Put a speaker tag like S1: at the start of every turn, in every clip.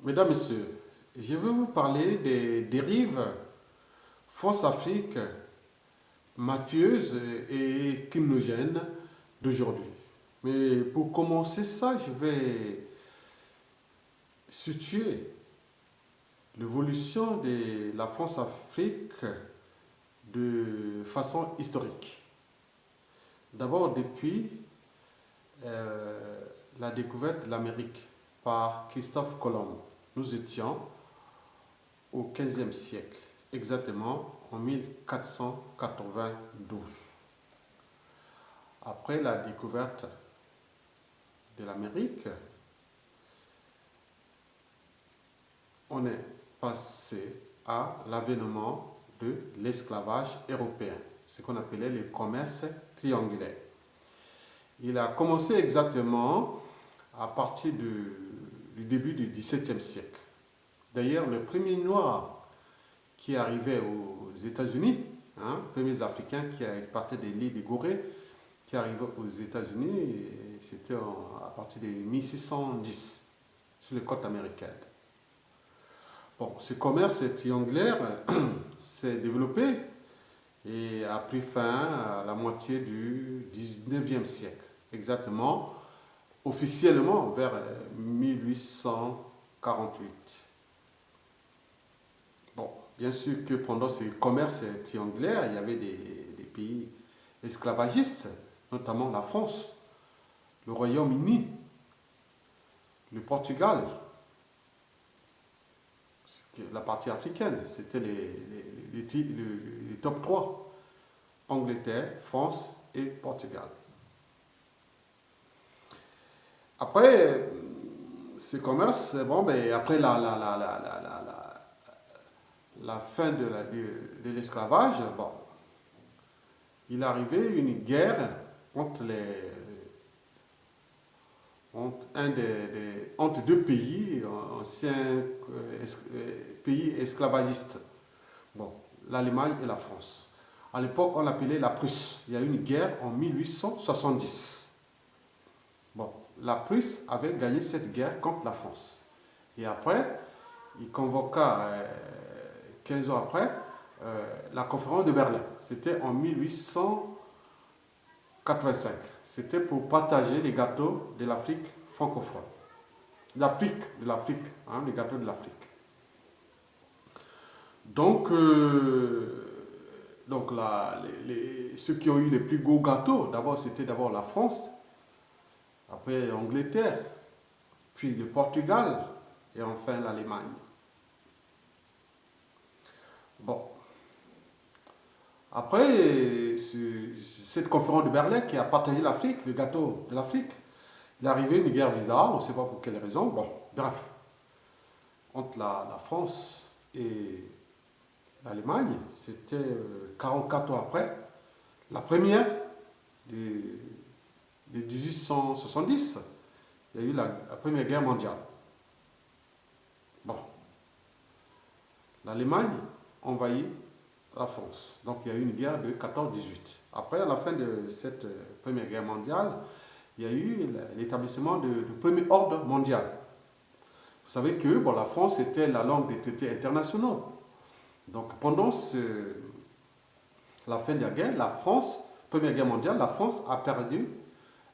S1: Mesdames, Messieurs, je vais vous parler des dérives France-Afrique mafieuses et criminogènes d'aujourd'hui. Mais pour commencer ça, je vais situer l'évolution de la France-Afrique de façon historique. D'abord, depuis la découverte de l'Amérique par Christophe Colomb, nous étions au XVe siècle, exactement en 1492. Après la découverte de l'Amérique, on est passé à l'avènement de l'esclavage européen, ce qu'on appelait le commerce triangulaire. Il a commencé exactement à partir du début du XVIIe siècle. D'ailleurs, les premiers Noirs qui arrivaient aux États-Unis, les premiers Africains qui partaient de l'île de Gorée, qui arrivaient aux États-Unis, c'était à partir de 1610, sur les côtes américaines. Bon, ce commerce triangulaire s'est développé et a pris fin à la moitié du 19e siècle, exactement, officiellement vers 1848. Bon, bien sûr que pendant ce commerce triangulaire, il y avait des pays esclavagistes, notamment la France, le Royaume-Uni, le Portugal, la partie africaine, c'était les top 3, Angleterre, France et Portugal. Après ce commerce, bon, ben, après la fin de l'esclavage, bon, il est arrivé une guerre entre deux pays, anciens pays esclavagistes, bon, l'Allemagne et la France. À l'époque, on l'appelait la Prusse. Il y a eu une guerre en 1870. Bon, la Prusse avait gagné cette guerre contre la France. Et après, il convoqua, 15 ans après, la conférence de Berlin. C'était en 1885. C'était pour partager les gâteaux de l'Afrique francophone. Les gâteaux de l'Afrique. Donc ceux qui ont eu les plus beaux gâteaux, c'était d'abord la France, après l'Angleterre, puis le Portugal, et enfin l'Allemagne. Bon. Après cette conférence de Berlin qui a partagé l'Afrique, le gâteau de l'Afrique, il est arrivé une guerre bizarre, on ne sait pas pour quelle raison. Bon, bref, entre la France et l'Allemagne, c'était 44 ans après, la première de 1870, il y a eu la Première Guerre mondiale. Bon, l'Allemagne envahit la France. Donc il y a eu une guerre de 14-18. Après, à la fin de cette Première Guerre mondiale, il y a eu l'établissement du premier ordre mondial. Vous savez que la France était la langue des traités internationaux. Donc pendant la fin de la guerre, Première Guerre mondiale, la France a perdu,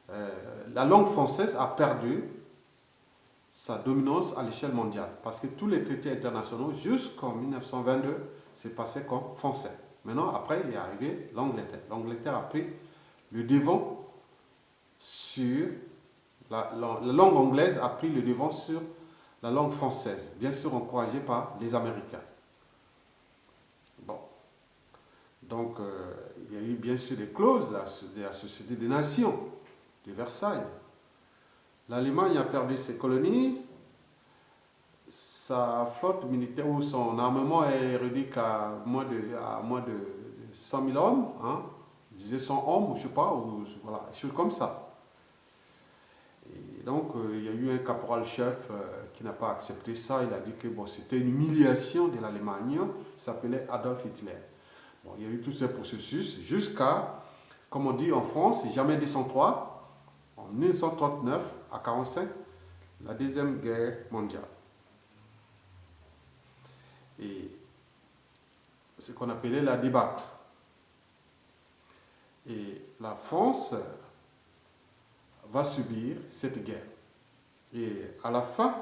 S1: la langue française a perdu sa dominance à l'échelle mondiale. Parce que tous les traités internationaux, jusqu'en 1922, c'est passé comme français. Maintenant, après, il est arrivé l'Angleterre. L'Angleterre a pris le devant sur... La langue anglaise a pris le devant sur la langue française, bien sûr encouragée par les Américains. Bon. Donc, il y a eu bien sûr des clauses de la Société des Nations, de Versailles. L'Allemagne a perdu ses colonies, sa flotte militaire ou son armement est réduit à moins de 100 000 hommes, disait 100 hommes, je ne sais pas, voilà, des choses comme ça. Et donc, il y a eu un caporal-chef qui n'a pas accepté ça. Il a dit que c'était une humiliation de l'Allemagne. Il s'appelait Adolf Hitler. Bon, il y a eu tous ces processus jusqu'à, comme on dit en France, jamais 203, en 1939 à 1945, la Deuxième Guerre mondiale. et ce qu'on appelait la débâcle. Et la France va subir cette guerre. Et à la fin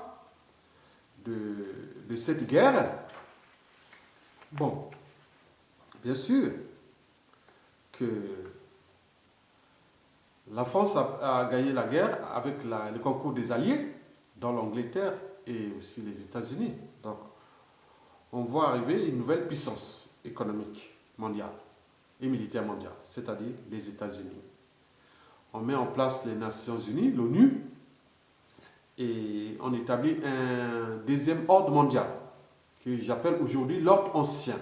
S1: de cette guerre, bon, bien sûr que la France a gagné la guerre avec le concours des Alliés, dont l'Angleterre et aussi les États-Unis. Donc, on voit arriver une nouvelle puissance économique mondiale et militaire mondiale, c'est-à-dire les États-Unis. On met en place les Nations Unies, l'ONU, et on établit un deuxième ordre mondial, que j'appelle aujourd'hui l'ordre ancien.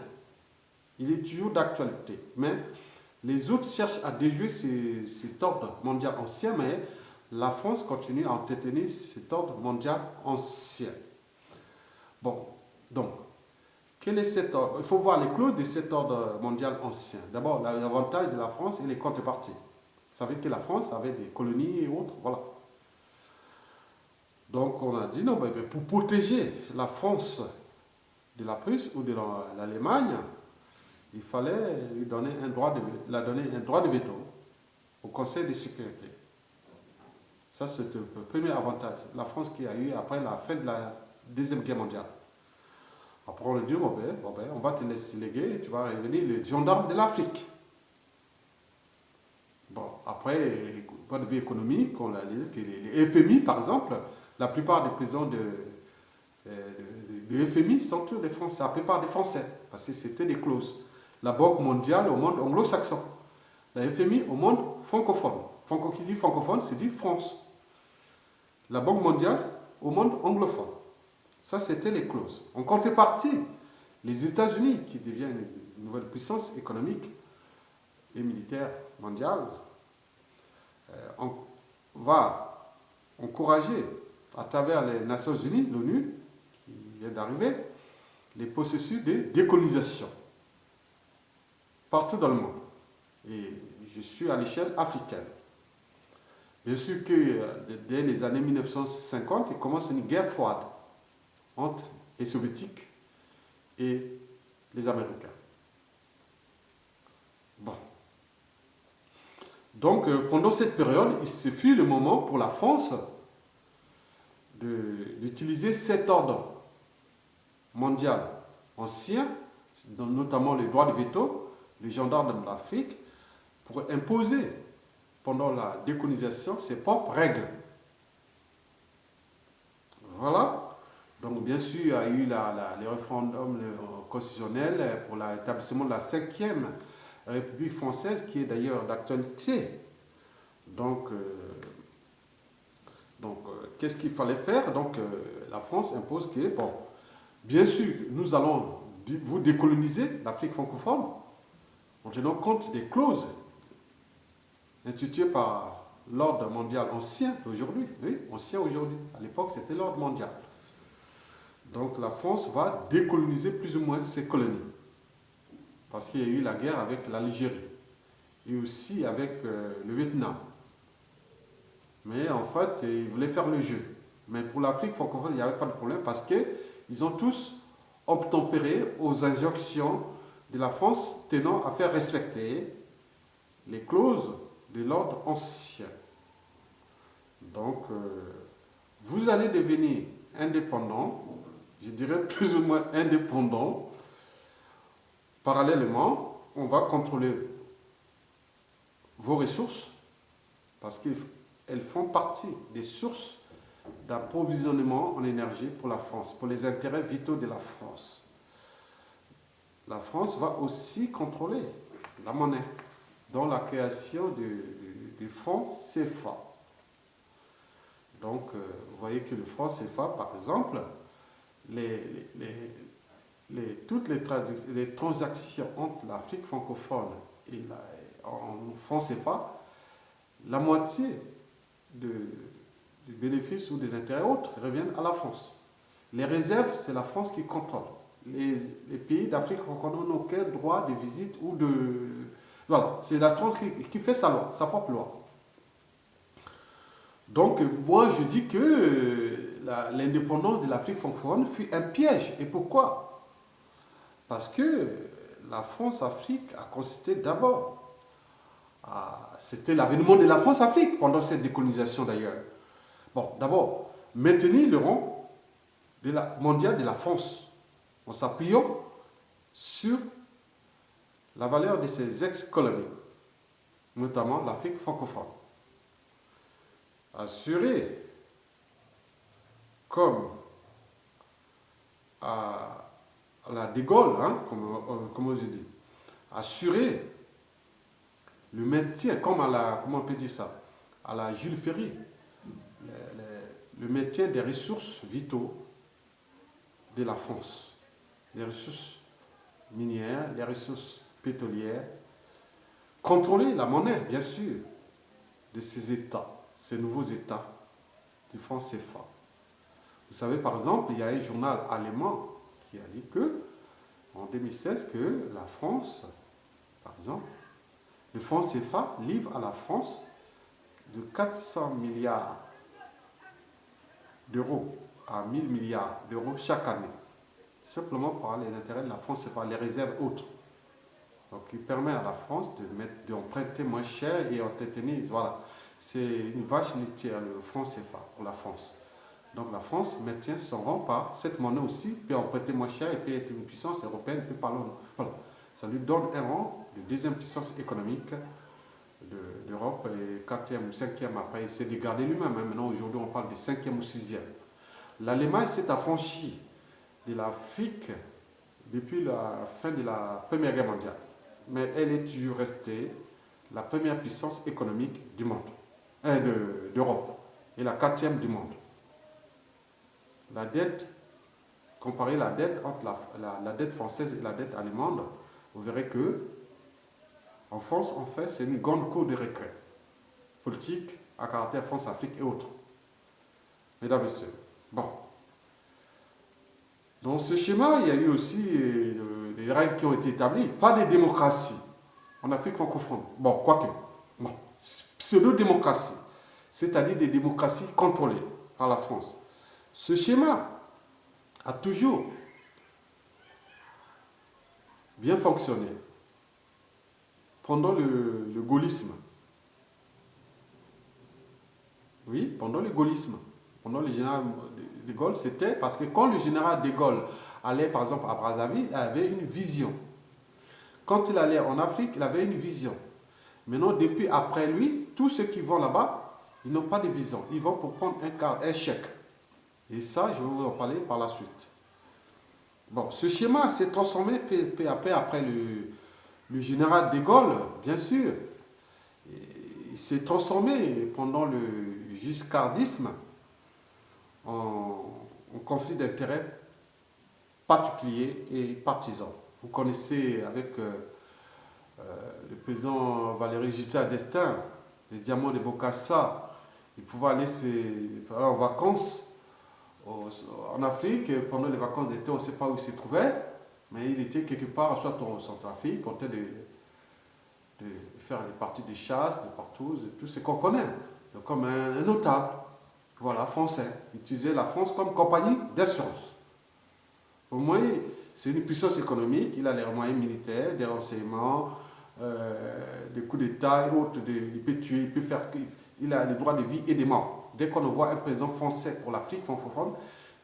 S1: Il est toujours d'actualité, mais les autres cherchent à déjouer cet ordre mondial ancien, mais la France continue à entretenir cet ordre mondial ancien. Bon, donc, quel est cet ordre? Il faut voir les clauses de cet ordre mondial ancien. D'abord, l'avantage de la France et les contreparties. Vous savez que la France avait des colonies et autres, voilà. Donc, on a dit, non, pour protéger la France de la Prusse ou de l'Allemagne, il fallait lui donner la donner un droit de veto au Conseil de sécurité. Ça, c'est le premier avantage. La France qui a eu après la fin de la Deuxième Guerre mondiale. Après, on a dit, on va te laisser léguer et tu vas revenir le gendarme de l'Afrique. Bon, après, point de vue économique, on a dit que les FMI, par exemple, la plupart des présidents de FMI sont tous des Français, la plupart des Français, parce que c'était des clauses. La Banque mondiale au monde anglo-saxon, la FMI au monde francophone. Qui dit francophone, c'est dit France. La Banque mondiale au monde anglophone. Ça, c'était les clauses. En contrepartie, les États-Unis, qui deviennent une nouvelle puissance économique et militaire mondiale, on va encourager à travers les Nations Unies, l'ONU, qui vient d'arriver, les processus de décolonisation partout dans le monde. Et je suis à l'échelle africaine. Bien sûr que dès les années 1950, il commence une guerre froide entre les Soviétiques et les Américains. Bon. Donc, pendant cette période, ce fut le moment pour la France d'utiliser cet ordre mondial ancien, notamment les droits de veto, les gendarmes de l'Afrique, pour imposer pendant la décolonisation ses propres règles. Voilà. Donc, bien sûr, il y a eu les référendums constitutionnels pour l'établissement de la 5e République française, qui est d'ailleurs d'actualité. Donc, qu'est-ce qu'il fallait faire? Donc, la France impose que, bon, bien sûr, nous allons vous décoloniser l'Afrique francophone en tenant compte des clauses instituées par l'ordre mondial ancien d'aujourd'hui. Oui, ancien aujourd'hui. À l'époque, c'était l'ordre mondial. Donc, la France va décoloniser plus ou moins ses colonies. Parce qu'il y a eu la guerre avec l'Algérie et aussi avec le Vietnam. Mais en fait, ils voulaient faire le jeu. Mais pour l'Afrique francophone, il n'y avait pas de problème parce qu'ils ont tous obtempéré aux injonctions de la France tenant à faire respecter les clauses de l'ordre ancien. Donc, vous allez devenir indépendant, je dirais plus ou moins indépendant. Parallèlement, on va contrôler vos ressources parce qu'elles font partie des sources d'approvisionnement en énergie pour la France, pour les intérêts vitaux de la France. La France va aussi contrôler la monnaie dans la création du franc CFA. Donc, vous voyez que le franc CFA, par exemple, toutes les transactions entre l'Afrique francophone et en franc CFA, la moitié du bénéfice ou des intérêts autres reviennent à la France. Les réserves, c'est la France qui contrôle. Les pays d'Afrique francophone n'ont aucun droit de visite ou de... Voilà, c'est la France qui fait sa loi, sa propre loi. Donc, moi, je dis que l'indépendance de l'Afrique francophone fut un piège. Et pourquoi? Parce que la France-Afrique a consisté d'abord, c'était l'avènement de la France-Afrique pendant cette décolonisation d'ailleurs. Bon, d'abord, maintenir le rang mondial de la France en s'appuyant sur la valeur de ses ex-colonies, notamment l'Afrique francophone. Assurer, comme à la De Gaulle, hein, comme je dis, assurer le maintien, comme à la, comment on peut dire ça, à la Jules Ferry, le maintien des ressources vitaux de la France, des ressources minières, des ressources pétrolières, contrôler la monnaie, bien sûr, de ces États, ces nouveaux États du franc CFA. Vous savez, par exemple, il y a un journal allemand qui a dit que, en 2016, que la France, par exemple, le franc CFA livre à la France de 400 milliards d'euros à 1000 milliards d'euros chaque année, simplement par les intérêts de la France CFA, les réserves autres. Donc, il permet à la France d'emprunter moins cher et entretenir. Voilà, c'est une vache laitière, le franc CFA, pour la France. Donc, la France maintient son rang par cette monnaie aussi, peut emprunter moins cher et peut être une puissance européenne, peut parler. Voilà, ça lui donne un rang de deuxième puissance économique d'Europe et quatrième ou cinquième après. Il s'est dégradé lui-même. Maintenant, aujourd'hui, on parle de cinquième ou sixième. L'Allemagne s'est affranchie de l'Afrique depuis la fin de la Première Guerre mondiale. Mais elle est toujours restée la première puissance économique du monde, d'Europe, et la quatrième du monde. La dette, comparez la dette entre la dette française et la dette allemande, vous verrez que en France, en fait, c'est une grande cour de récré politique à caractère France-Afrique et autres. Mesdames et messieurs, bon. Dans ce schéma, il y a eu aussi des règles qui ont été établies, pas de démocratie en Afrique francophone. Bon, quoique, bon, pseudo-démocratie, c'est-à-dire des démocraties contrôlées par la France. Ce schéma a toujours bien fonctionné pendant le gaullisme. Oui, pendant le gaullisme. Pendant le général de Gaulle, c'était parce que quand le général de Gaulle allait par exemple à Brazzaville, il avait une vision. Quand il allait en Afrique, il avait une vision. Maintenant, depuis après lui, tous ceux qui vont là-bas, ils n'ont pas de vision. Ils vont pour prendre un chèque. Et ça, je vais vous en parler par la suite. Bon, ce schéma s'est transformé peu à peu après le général de Gaulle, bien sûr. Il s'est transformé pendant le giscardisme en conflit d'intérêts particulier et partisan. Vous connaissez avec le président Valéry Giscard d'Estaing, les diamants de Bokassa, il pouvait aller en vacances en Afrique. Pendant les vacances d'été, on ne sait pas où il se trouvait, mais il était quelque part, soit en Centrafrique, en train de faire les parties de chasse, de partout, tout ce qu'on connaît, comme un notable, voilà, français. Il utilisait la France comme compagnie d'assurance. Au moins, c'est une puissance économique, il a les moyens militaires, des renseignements, des coups d'État et autres, il peut tuer, il peut faire, il a les droits de vie et de mort. Dès qu'on voit un président français pour l'Afrique francophone,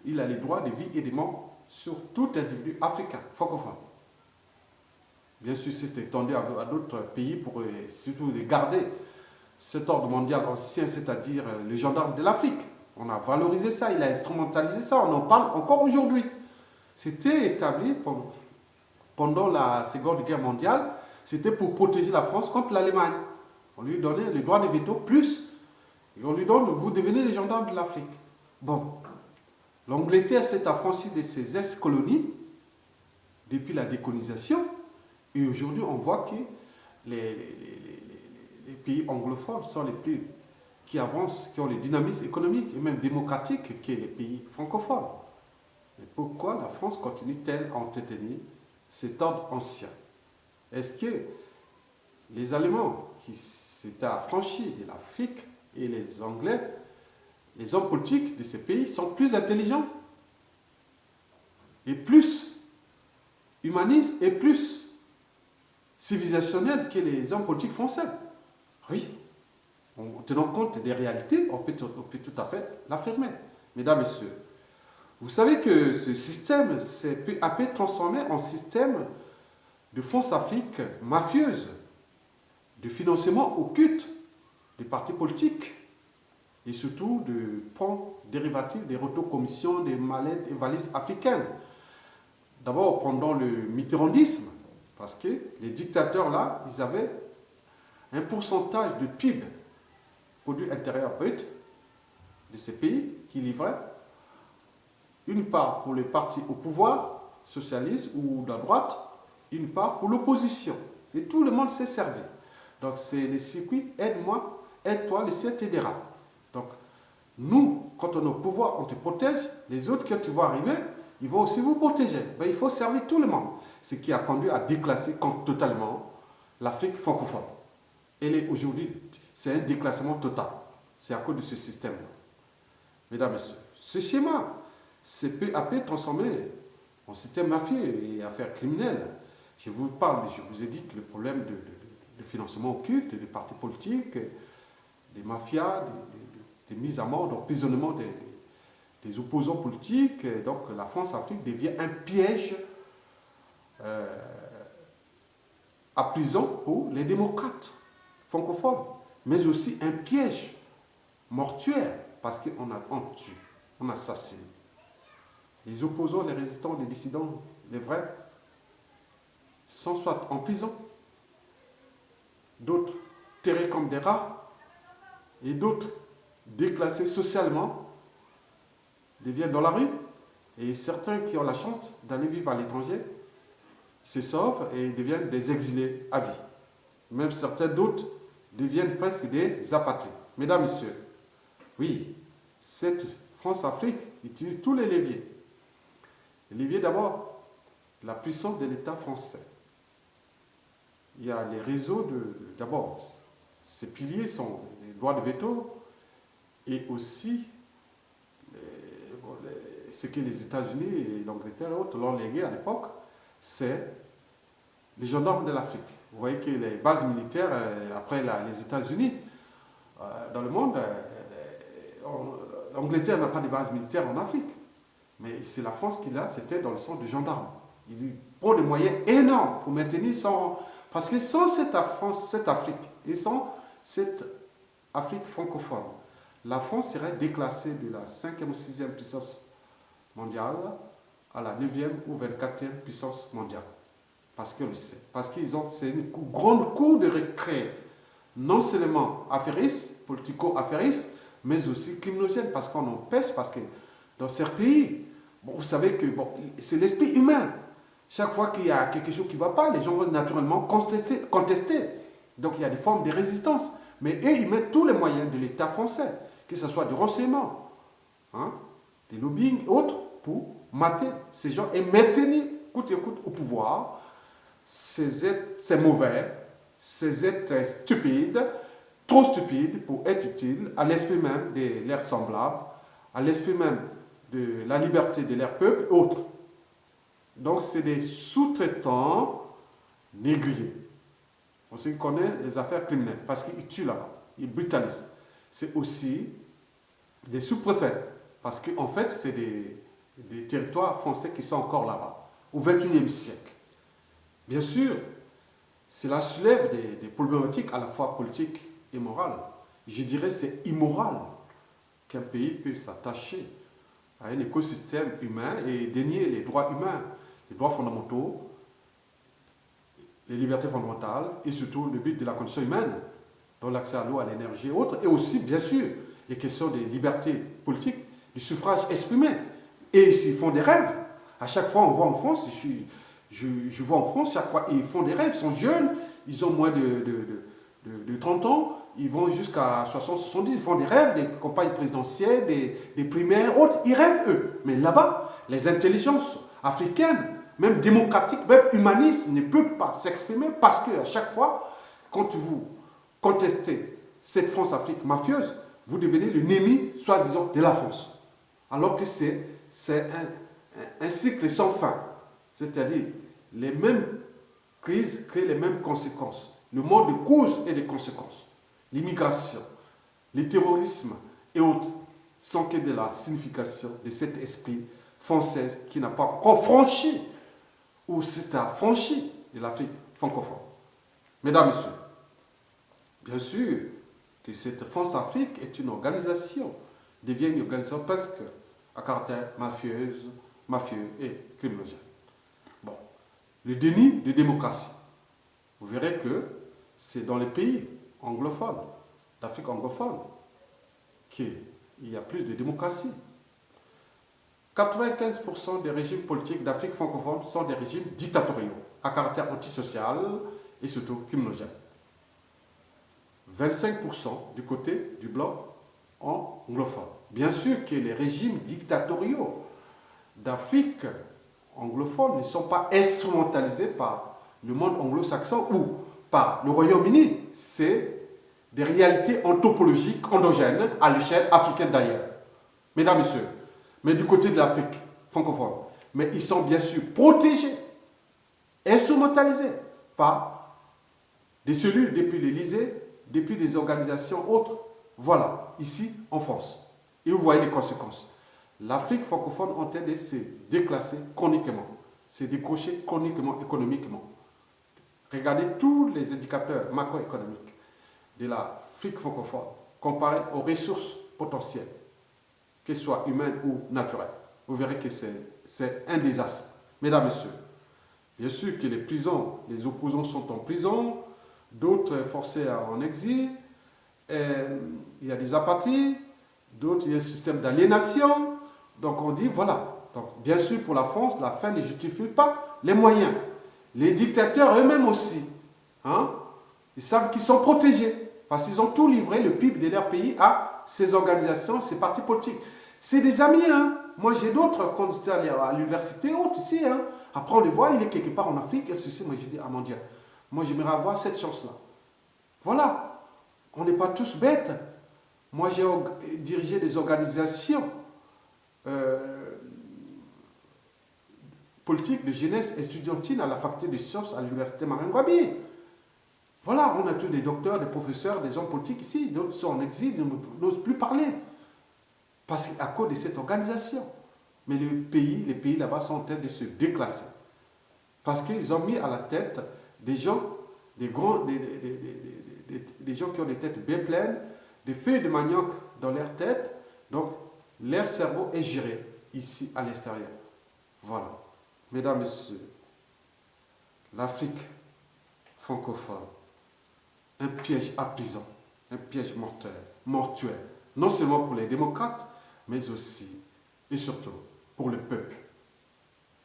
S1: il a les droits de vie et de mort sur tout individu africain francophone. Bien sûr, c'est étendu à d'autres pays pour surtout garder cet ordre mondial ancien, c'est-à-dire le gendarme de l'Afrique. On a valorisé ça, il a instrumentalisé ça, on en parle encore aujourd'hui. C'était établi pendant la Seconde Guerre mondiale, c'était pour protéger la France contre l'Allemagne. On lui donnait le droit de veto plus, et on lui donne, vous devenez les gendarmes de l'Afrique. Bon, l'Angleterre s'est affranchie de ses ex-colonies depuis la décolonisation, et aujourd'hui on voit que les pays anglophones sont les plus qui avancent, qui ont le dynamisme économique et même démocratique que les pays francophones. Mais pourquoi la France continue-t-elle à entretenir cet ordre ancien? Est-ce que les Allemands qui s'étaient affranchis de l'Afrique et les Anglais, les hommes politiques de ces pays sont plus intelligents et plus humaniste et plus civilisationnel que les hommes politiques français. Oui, en tenant compte des réalités, on peut tout à fait l'affirmer. Mesdames, Messieurs, vous savez que ce système s'est peu à peu transformé en système de France-Afrique mafieuse, de financement occulte des partis politiques et surtout de ponts dérivatifs des retours-commissions, des mallettes et valises africaines. D'abord pendant le mitterrandisme, parce que les dictateurs là, ils avaient un pourcentage de PIB, produit intérieur brut, de ces pays qui livraient une part pour les partis au pouvoir, socialiste ou de la droite, une part pour l'opposition. Et tout le monde s'est servi. Donc c'est le circuit aide-moi, aide-toi, le ciel t'aidera. Donc nous, quand on est au pouvoir, on te protège. Les autres que tu vois arriver, ils vont aussi vous protéger. Ben, il faut servir tout le monde. Ce qui a conduit à déclasser totalement l'Afrique francophone. Elle est aujourd'hui, c'est un déclassement total. C'est à cause de ce système-là. Mesdames, Messieurs, ce schéma s'est peu à peu transformé en système mafieux et affaires criminelles. Je vous parle, je vous ai dit que le problème de financement occulte, des partis politiques, des mafias, des mises à mort, d'emprisonnement des opposants politiques. Donc la France-Afrique devient un piège à prison pour les démocrates francophones, mais aussi un piège mortuaire parce on tue, on assassine. Les opposants, les résistants, les dissidents, les vrais, sont soit en prison, d'autres terrés comme des rats, et d'autres déclassés socialement deviennent dans la rue, et certains qui ont la chance d'aller vivre à l'étranger se sauvent et deviennent des exilés à vie. Même certains d'autres deviennent presque des apatrides. Mesdames, Messieurs, oui, cette France-Afrique utilise tous les leviers. Le levier d'abord, la puissance de l'État français. Il y a les réseaux d'abord, ces piliers sont les droits de veto et aussi ce que les États-Unis et l'Angleterre et autres l'ont légué à l'époque, c'est les gendarmes de l'Afrique. Vous voyez que les bases militaires, après les États-Unis, dans le monde, l'Angleterre n'a pas de base militaire en Afrique. Mais c'est la France qui l'a, c'était dans le sens du gendarme. Il lui prend des moyens énormes pour maintenir son... Parce que sans cette Afrique, et sans cette Afrique francophone, la France serait déclassée de la 5e ou 6e puissance mondiale à la 9e ou 24e puissance mondiale. Parce qu'on le sait. Parce qu'ils ont... C'est une grande cour de récré, non seulement affairiste, politico-affairiste, mais aussi criminogène, parce qu'on empêche, parce que dans ces pays, bon, vous savez que bon, c'est l'esprit humain. Chaque fois qu'il y a quelque chose qui ne va pas, les gens vont naturellement contester. Donc il y a des formes de résistance. Mais eux, ils mettent tous les moyens de l'État français, que ce soit du renseignement, hein, des lobbying et autres, pour mater ces gens et maintenir, coûte et coûte, au pouvoir ces mauvais, ces êtres stupides, trop stupides pour être utiles à l'esprit même de leurs semblables, à l'esprit même de la liberté de leur peuple et autres. Donc, c'est des sous-traitants négligés. On sait qu'ils connaissent les affaires criminelles parce qu'ils tuent là-bas, ils brutalisent. C'est aussi des sous-préfets parce qu'en fait, c'est des territoires français qui sont encore là-bas, au XXIe siècle. Bien sûr, cela soulève des problématiques à la fois politiques et morales. Je dirais que c'est immoral qu'un pays puisse s'attacher à un écosystème humain et dénier les droits humains, les droits fondamentaux, les libertés fondamentales et surtout le but de la condition humaine, dont l'accès à l'eau, à l'énergie et autres, et aussi, bien sûr, les questions des libertés politiques, du suffrage exprimé. Et s'ils font des rêves, à chaque fois on voit en France, je vois en France, chaque fois ils font des rêves, ils sont jeunes, ils ont moins de 30 ans, ils vont jusqu'à 60, 70, ils font des rêves, des campagnes présidentielles, des primaires, autres, ils rêvent eux. Mais là-bas, les intelligences africaines, même démocratiques, même humanistes, ne peuvent pas s'exprimer parce qu'à chaque fois, quand vous contestez cette France-Afrique mafieuse, vous devenez l'ennemi, soi-disant, de la France. Alors que c'est un cycle sans fin. C'est-à-dire, les mêmes crises créent les mêmes conséquences. Le monde de causes et des conséquences. L'immigration, le terrorisme et autres sont que de la signification de cet esprit français qui n'a pas encore franchi ou s'est affranchi de l'Afrique francophone. Mesdames, Messieurs, bien sûr que cette France-Afrique est une organisation, devient une organisation presque à caractère mafieux et criminogène. Bon, le déni de démocratie. Vous verrez que c'est dans les pays anglophones, d'Afrique anglophone, qu'il y a plus de démocratie. 95% des régimes politiques d'Afrique francophone sont des régimes dictatoriaux, à caractère antisocial et surtout criminogène. 25% du côté du bloc anglophone. Bien sûr que les régimes dictatoriaux d'Afrique anglophone ne sont pas instrumentalisés par le monde anglo-saxon ou par le Royaume-Uni. C'est des réalités anthropologiques endogènes à l'échelle africaine d'ailleurs. Mesdames, Messieurs, mais du côté de l'Afrique francophone. Mais ils sont bien sûr protégés, instrumentalisés par des cellules depuis l'Élysée, depuis des organisations autres. Voilà, ici en France. Et vous voyez les conséquences. L'Afrique francophone est en train de se déclasser chroniquement, se décrocher chroniquement, économiquement. Regardez tous les indicateurs macroéconomiques de l'Afrique francophone comparés aux ressources potentielles, qu'elles soient humaines ou naturelles. Vous verrez que c'est un désastre. Mesdames, Messieurs, bien sûr que les prisons, les opposants sont en prison, d'autres forcés en exil, il y a des apatrides, d'autres, il y a un système d'aliénation. Donc on dit, voilà. Donc bien sûr pour la France, la fin ne justifie pas les moyens. Les dictateurs eux-mêmes aussi, hein, ils savent qu'ils sont protégés parce qu'ils ont tout livré, le PIB de leur pays, à ces organisations, ces partis politiques. C'est des amis, hein. Moi j'ai d'autres candidats à l'université, autres ici, hein. Après on les voit, il est quelque part en Afrique, et ceci, moi je dis, ah mon Dieu, moi j'aimerais avoir cette chance-là. Voilà, on n'est pas tous bêtes. Moi j'ai dirigé des organisations politique de jeunesse estudiantine à la faculté de sciences à l'université Marine-Gwabi. Voilà, on a tous des docteurs, des professeurs, des hommes politiques ici, d'autres sont en exil, ils n'osent plus parler. Parce qu'à cause de cette organisation. Mais les pays là-bas sont en train de se déclasser. Parce qu'ils ont mis à la tête des gens, des gens qui ont des têtes bien pleines, des feuilles de manioc dans leur tête, donc leur cerveau est géré ici à l'extérieur. Voilà. Mesdames, Messieurs, l'Afrique francophone, un piège apaisant, un piège mortuaire, non seulement pour les démocrates, mais aussi et surtout pour le peuple.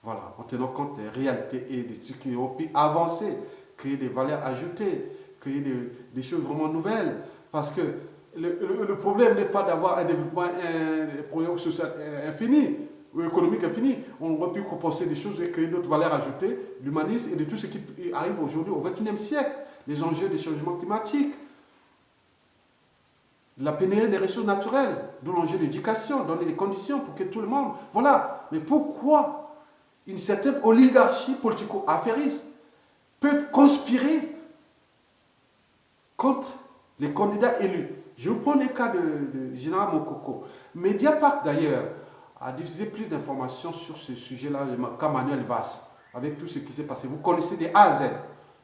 S1: Voilà, en tenant compte des réalités et de ce qui ont pu avancer, créer des valeurs ajoutées, créer des choses vraiment nouvelles. Parce que le problème n'est pas d'avoir un développement, un progrès social infini, ou économique infini. On aurait pu compenser des choses et créer d'autres valeurs ajoutées, l'humanisme et de tout ce qui arrive aujourd'hui au XXIe siècle, les enjeux des changements climatiques, la pénurie des ressources naturelles, d'où l'enjeu de l'éducation, donner les conditions pour que tout le monde... Voilà. Mais pourquoi une certaine oligarchie politico-affairiste peuvent conspirer contre les candidats élus? Je vous prends le cas de Général Mokoko. Mediapart, d'ailleurs, a diffusé plus d'informations sur ce sujet-là, qu'à Manuel Valls, avec tout ce qui s'est passé. Vous connaissez des A à Z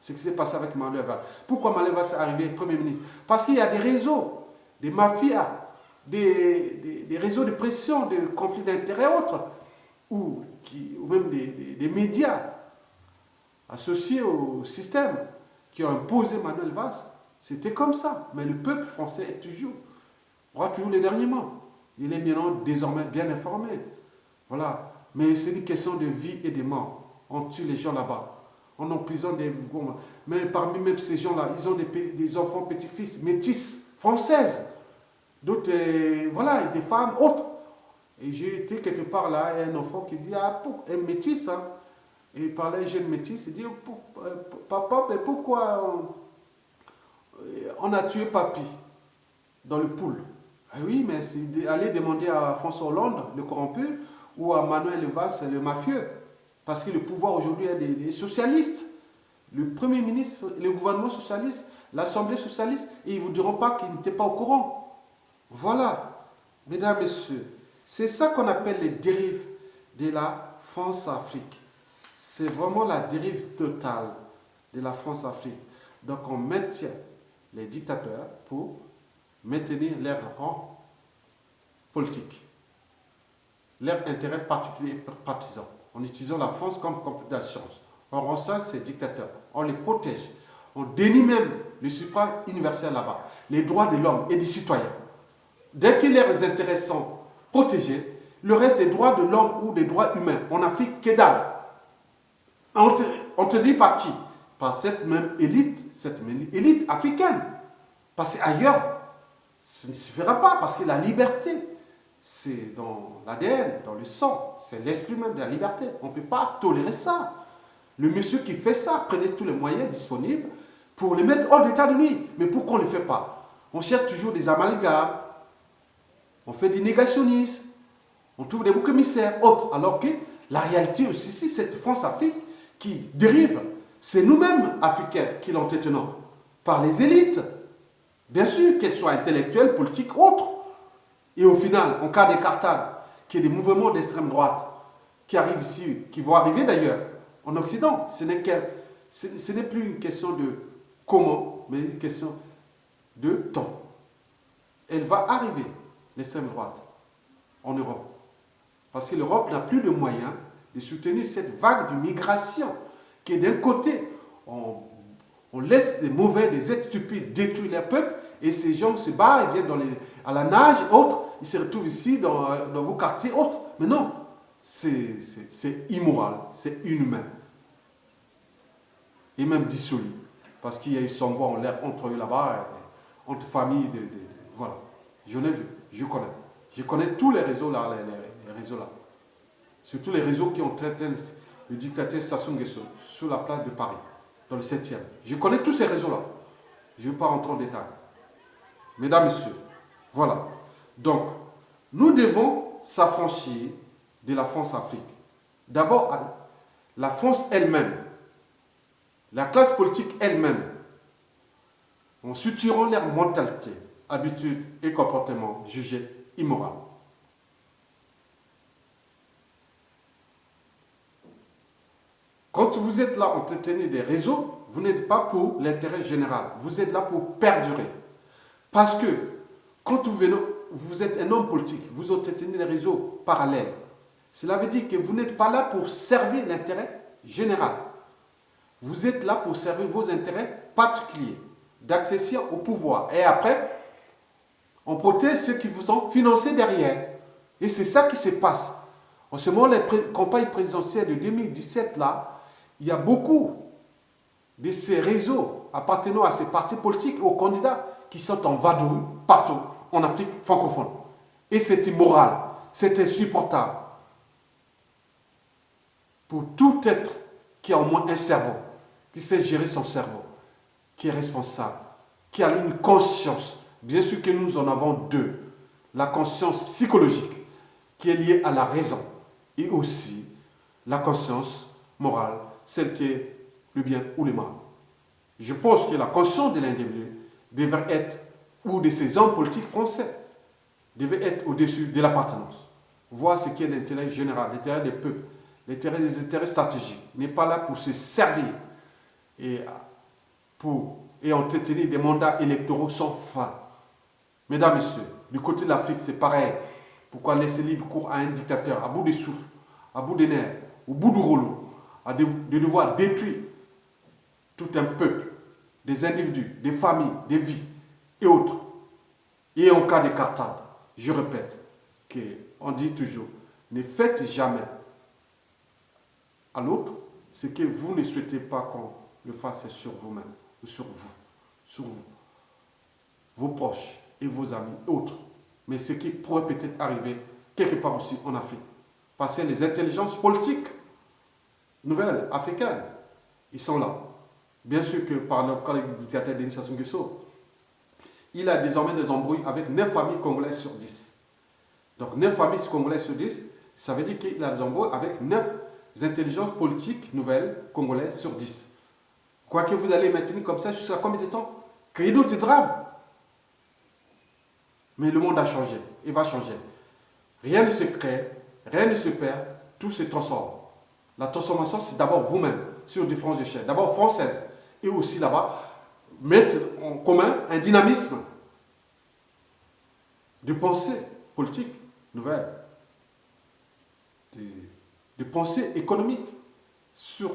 S1: ce qui s'est passé avec Manuel Valls. Pourquoi Manuel Valls est arrivé Premier ministre? Parce qu'il y a des réseaux, des mafias, des réseaux de pression, de conflits d'intérêts autres, ou même des médias associés au système qui ont imposé Manuel Valls. C'était comme ça. Mais le peuple français aura toujours les derniers mots. Il est maintenant désormais bien informé. Voilà. Mais c'est une question de vie et de mort. On tue les gens là-bas. On emprisonne des... Mais parmi même ces gens-là, ils ont des enfants petits-fils, métis, françaises. D'autres, voilà, des femmes autres. Et j'ai été quelque part là, et un enfant qui dit, ah, un métis, hein. Et il parlait, un jeune métis, il dit, papa, mais pourquoi on a tué papy dans le pool? Ah oui, mais c'est aller demander à François Hollande, le corrompu, ou à Manuel Valls, le mafieux. Parce que le pouvoir aujourd'hui est des socialistes. Le Premier ministre, le gouvernement socialiste, l'Assemblée socialiste, et ils ne vous diront pas qu'ils n'étaient pas au courant. Voilà, mesdames, messieurs, c'est ça qu'on appelle les dérives de la France-Afrique. C'est vraiment la dérive totale de la France-Afrique. Donc on maintient les dictateurs pour maintenir leur rang politique, leur intérêt particulier et partisan, en utilisant la France comme compétence. On renseigne ces dictateurs, on les protège, on dénie même le suffrage universel là-bas, les droits de l'homme et des citoyens. Dès que leurs intérêts sont protégés, le reste des droits de l'homme ou des droits humains, on n'a fait que dalle. On te dit par qui? Par cette même élite africaine. Parce qu'ailleurs, ça ne suffira pas, parce que la liberté, c'est dans l'ADN, dans le sang, c'est l'esprit même de la liberté. On ne peut pas tolérer ça. Le monsieur qui fait ça, prenez tous les moyens disponibles pour les mettre hors d'état de nuire. Mais pourquoi on ne le fait pas? On cherche toujours des amalgames, on fait du négationnisme, on trouve des boucs émissaires, autres. Alors que la réalité aussi, c'est cette France-Afrique qui dérive. C'est nous-mêmes, Africains, qui l'entretenons, par les élites. Bien sûr, qu'elles soient intellectuelles, politiques, autres. Et au final, en cas d'écartade, qu'il y ait des mouvements d'extrême droite qui arrivent ici, qui vont arriver d'ailleurs en Occident, ce n'est plus une question de comment, mais une question de temps. Elle va arriver, l'extrême droite, en Europe. Parce que l'Europe n'a plus de moyens de soutenir cette vague de migration qui est d'un côté, on laisse des mauvais, des êtres stupides détruire leur peuple et ces gens se barrent, ils viennent à la nage, autres, ils se retrouvent ici dans vos quartiers, autres. Mais non, c'est immoral, c'est inhumain. Et même dissolu. Parce qu'il y a eu son voix en l'air entre eux là-bas, entre familles, voilà. Je l'ai vu, je connais. Je connais tous les réseaux là, les réseaux là. Surtout les réseaux qui ont traité le dictateur Sassou Nguesso sur la place de Paris, dans le 7e. Je connais tous ces réseaux-là. Je ne vais pas rentrer en détail. Mesdames, Messieurs, voilà. Donc, nous devons s'affranchir de la France-Afrique. D'abord, la France elle-même, la classe politique elle-même, en structurant leur mentalité, habitudes et comportements jugés immoraux. Quand vous êtes là entretenir des réseaux, vous n'êtes pas pour l'intérêt général. Vous êtes là pour perdurer. Parce que quand vous êtes un homme politique, vous entretenez des réseaux parallèles. Cela veut dire que vous n'êtes pas là pour servir l'intérêt général. Vous êtes là pour servir vos intérêts particuliers, d'accession au pouvoir. Et après, on protège ceux qui vous ont financé derrière. Et c'est ça qui se passe. En ce moment, les campagnes présidentielles de 2017, là, il y a beaucoup de ces réseaux appartenant à ces partis politiques et aux candidats qui sont en vadrouille partout en Afrique francophone. Et c'est immoral, c'est insupportable. Pour tout être qui a au moins un cerveau, qui sait gérer son cerveau, qui est responsable, qui a une conscience. Bien sûr que nous en avons deux. La conscience psychologique, qui est liée à la raison, et aussi la conscience morale, celle qui est le bien ou le mal. Je pense que la conscience de l'individu devrait être, ou de ces hommes politiques français, devait être au-dessus de l'appartenance. Voir ce qu'est l'intérêt général, l'intérêt des peuples, l'intérêt des intérêts stratégiques. N'est pas là pour se servir et entretenir des mandats électoraux sans fin. Mesdames, Messieurs, du côté de l'Afrique, c'est pareil. Pourquoi laisser libre cours à un dictateur, à bout de souffle, à bout de nerfs, au bout du rouleau, de devoir détruire tout un peuple, des individus, des familles, des vies et autres. Et en cas d'écartade, je répète, qu'on dit toujours, ne faites jamais à l'autre ce que vous ne souhaitez pas qu'on le fasse sur vous-même, ou sur vous, vos proches et vos amis, autres. Mais ce qui pourrait peut-être arriver quelque part aussi en Afrique. Parce que les intelligences politiques nouvelles, africaines, ils sont là. Bien sûr que par le cas du dictateur Denis Sassou Nguesso, il a désormais des embrouilles avec 9 familles congolaises sur 10. Donc 9 familles congolaises sur 10, ça veut dire qu'il a des embrouilles avec 9 intelligences politiques nouvelles congolaises sur 10. Quoi que vous allez maintenir comme ça jusqu'à combien de temps? Créer d'autres drames. Mais le monde a changé, il va changer. Rien ne se crée, rien ne se perd, tout se transforme. La transformation, c'est d'abord vous-même, sur différentes échelles. D'abord française, et aussi là-bas, mettre en commun un dynamisme de pensée politique nouvelle, de pensée économique sur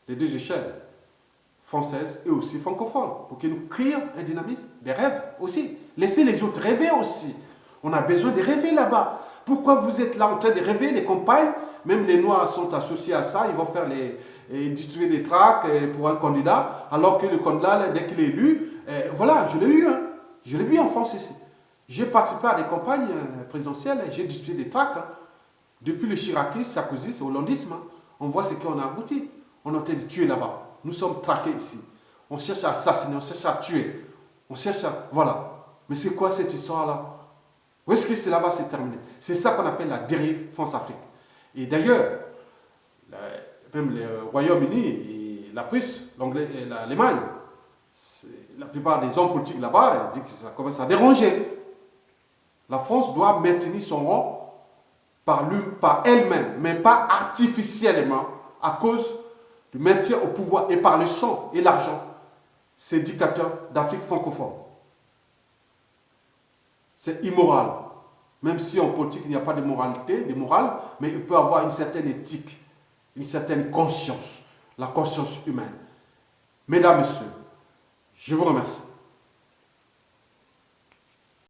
S1: les deux échelles, française et aussi francophone, pour que nous créions un dynamisme, des rêves aussi. Laissez les autres rêver aussi. On a besoin de rêver là-bas. Pourquoi vous êtes là en train de rêver, les campagnes, même les Noirs sont associés à ça, ils vont faire distribuer des tracts pour un candidat, alors que le candidat, dès qu'il est élu, voilà, je l'ai eu, hein. Je l'ai vu en France ici. J'ai participé à des campagnes présidentielles, j'ai distribué des tracts. Hein. Depuis le Chiracisme, Sarkozy, c'est hollandisme. Hein. On voit ce qu'on a abouti. On est en train de tuer là-bas. Nous sommes traqués ici. On cherche à assassiner, on cherche à tuer. On cherche à... Voilà. Mais c'est quoi cette histoire-là? Où est-ce que cela va se terminer? C'est ça qu'on appelle la dérive France-Afrique. Et d'ailleurs, même le Royaume-Uni, la Prusse, l'Allemagne, la plupart des hommes politiques là-bas disent que ça commence à déranger. La France doit maintenir son rang par elle-même, mais pas artificiellement, à cause du maintien au pouvoir et par le sang et l'argent, ces dictateurs d'Afrique francophone. C'est immoral. Même si en politique il n'y a pas de moralité, de morale, mais il peut avoir une certaine éthique, une certaine conscience, la conscience humaine. Mesdames, Messieurs, je vous remercie.